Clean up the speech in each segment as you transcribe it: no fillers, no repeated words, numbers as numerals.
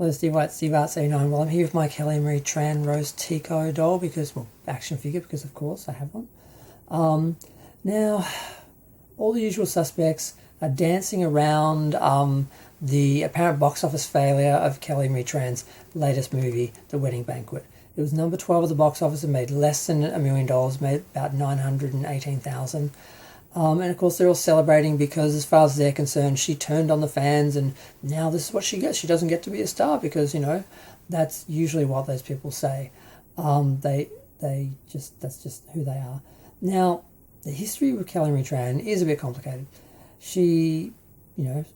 Hello, Steve White, Steve Arts 89. Well, I'm here with my Kelly Marie Tran Rose Tico doll because, well, action figure, because of course I have one. Now, all the usual suspects are dancing around the apparent box office failure of Kelly Marie Tran's latest movie, The Wedding Banquet. It was number 12 at the box office and made less than $1 million, made about $918,000. And of course they're all celebrating because as far as they're concerned, she turned on the fans and now this is what she gets. She doesn't get to be a star because, that's usually what those people say. That's just who they are. Now, the history with Kelly Marie Tran is a bit complicated. She,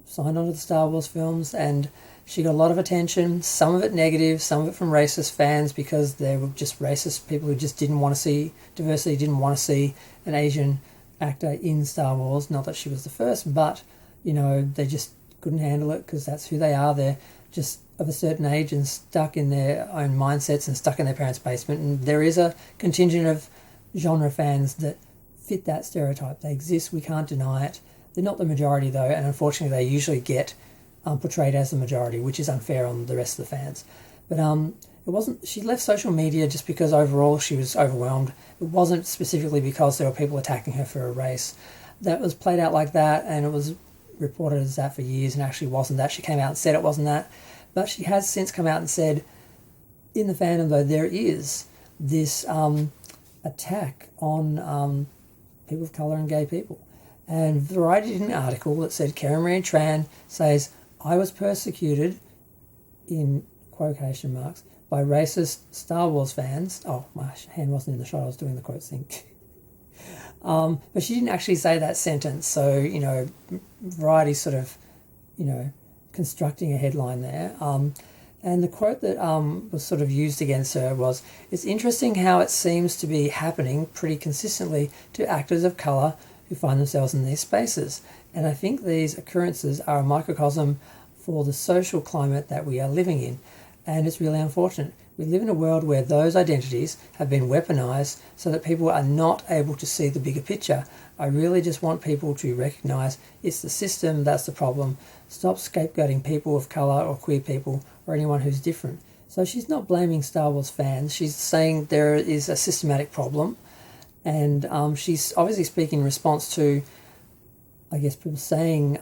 signed on to the Star Wars films and she got a lot of attention, some of it negative, some of it from racist fans because they were just racist people who just didn't want to see diversity, didn't want to see an Asian actor in Star Wars. Not that she was the first, but they just couldn't handle it because that's who they are. They're just of a certain age and stuck in their own mindsets and stuck in their parents' basement. And there is a contingent of genre fans that fit that stereotype. They exist, we can't deny it. They're not the majority though, and unfortunately they usually get portrayed as the majority, which is unfair on the rest of the fans. But it wasn't. She left social media just because overall she was overwhelmed. It wasn't specifically because there were people attacking her for a race. That was played out like that, and it was reported as that for years, and actually wasn't that. She came out and said it wasn't that, but she has since come out and said, in the fandom though, there is this attack on people of colour and gay people. And Variety did an article that said Kelly Marie Tran says, "I was persecuted," in quotation marks, by racist Star Wars fans. Oh, my hand wasn't in the shot, I was doing the quote sync. But she didn't actually say that sentence, so, Variety's sort of, constructing a headline there. And the quote that was sort of used against her was, "It's interesting how it seems to be happening pretty consistently to actors of colour who find themselves in these spaces. And I think these occurrences are a microcosm for the social climate that we are living in. And it's really unfortunate. We live in a world where those identities have been weaponized so that people are not able to see the bigger picture. I really just want people to recognize it's the system that's the problem. Stop scapegoating people of colour or queer people or anyone who's different." So she's not blaming Star Wars fans. She's saying there is a systematic problem. And she's obviously speaking in response to, I guess, people saying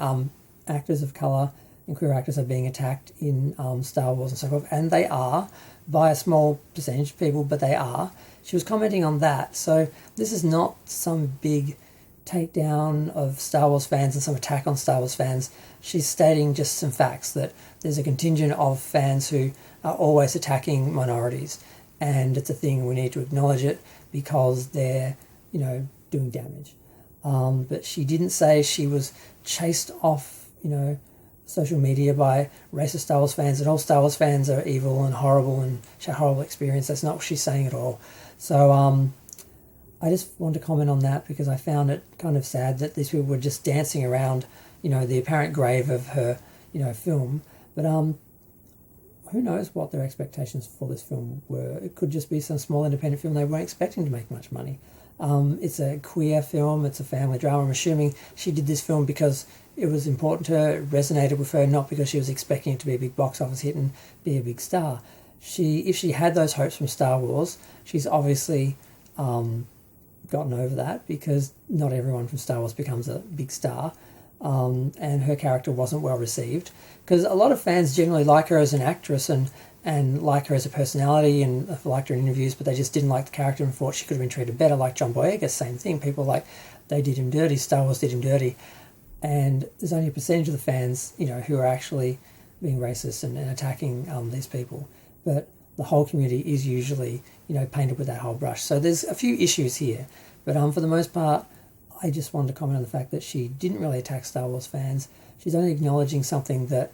actors of colour and queer actors are being attacked in Star Wars and so forth, and they are, by a small percentage of people, but they are. She was commenting on that. So this is not some big takedown of Star Wars fans and some attack on Star Wars fans. She's stating just some facts, that there's a contingent of fans who are always attacking minorities, and it's a thing, we need to acknowledge it because they're, doing damage. But she didn't say she was chased off, social media by racist Star Wars fans and all Star Wars fans are evil and horrible and share horrible experience. That's not what she's saying at all. So I just wanted to comment on that because I found it kind of sad that these people were just dancing around, the apparent grave of her, film. But who knows what their expectations for this film were. It could just be some small independent film they weren't expecting to make much money. It's a queer film, it's a family drama. I'm assuming she did this film because it was important to her, it resonated with her, not because she was expecting it to be a big box office hit and be a big star. If she had those hopes from Star Wars, she's obviously gotten over that because not everyone from Star Wars becomes a big star. And her character wasn't well received because a lot of fans generally like her as an actress and like her as a personality and liked her in interviews, but they just didn't like the character and thought she could have been treated better. Like John Boyega, same thing. People they did him dirty, Star Wars did him dirty. And there's only a percentage of the fans, who are actually being racist and attacking these people. But the whole community is usually, painted with that whole brush. So there's a few issues here. But for the most part, I just wanted to comment on the fact that she didn't really attack Star Wars fans. She's only acknowledging something that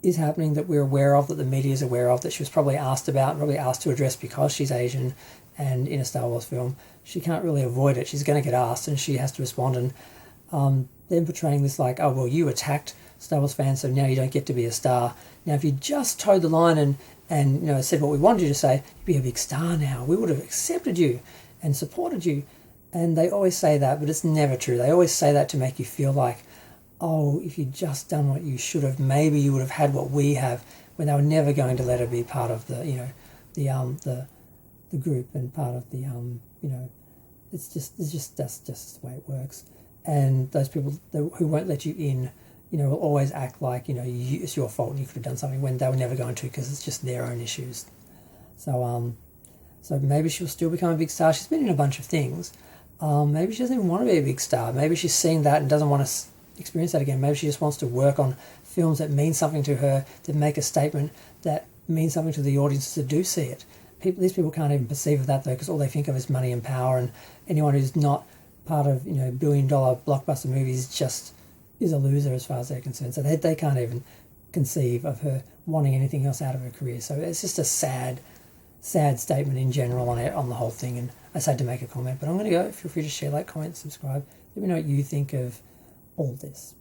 is happening, that we're aware of, that the media is aware of, that she was probably asked about, probably asked to address because she's Asian and in a Star Wars film. She can't really avoid it. She's going to get asked and she has to respond. And then portraying this like, oh, well, you attacked Star Wars fans, so now you don't get to be a star. Now, if you just towed the line and said what we wanted you to say, you'd be a big star now. We would have accepted you and supported you. And they always say that, but it's never true. They always say that to make you feel like, oh, if you'd just done what you should have, maybe you would have had what we have. when they were never going to let her be part of the, the group and part of the, that's just the way it works. And those people who won't let you in, will always act like, it's your fault and you could have done something when they were never going to, because it's just their own issues. So maybe she'll still become a big star. She's been in a bunch of things. Maybe she doesn't even want to be a big star. Maybe she's seen that and doesn't want to experience that again. Maybe she just wants to work on films that mean something to her, that make a statement, that means something to the audiences that do see it. These people can't even perceive of that, though, because all they think of is money and power, and anyone who's not part of, billion-dollar blockbuster movies just is a loser as far as they're concerned. So they can't even conceive of her wanting anything else out of her career. So it's just a sad statement in general on the whole thing. And I decided to make a comment, but I'm going to go. Feel free to share, like, comment, subscribe. Let me know what you think of all this.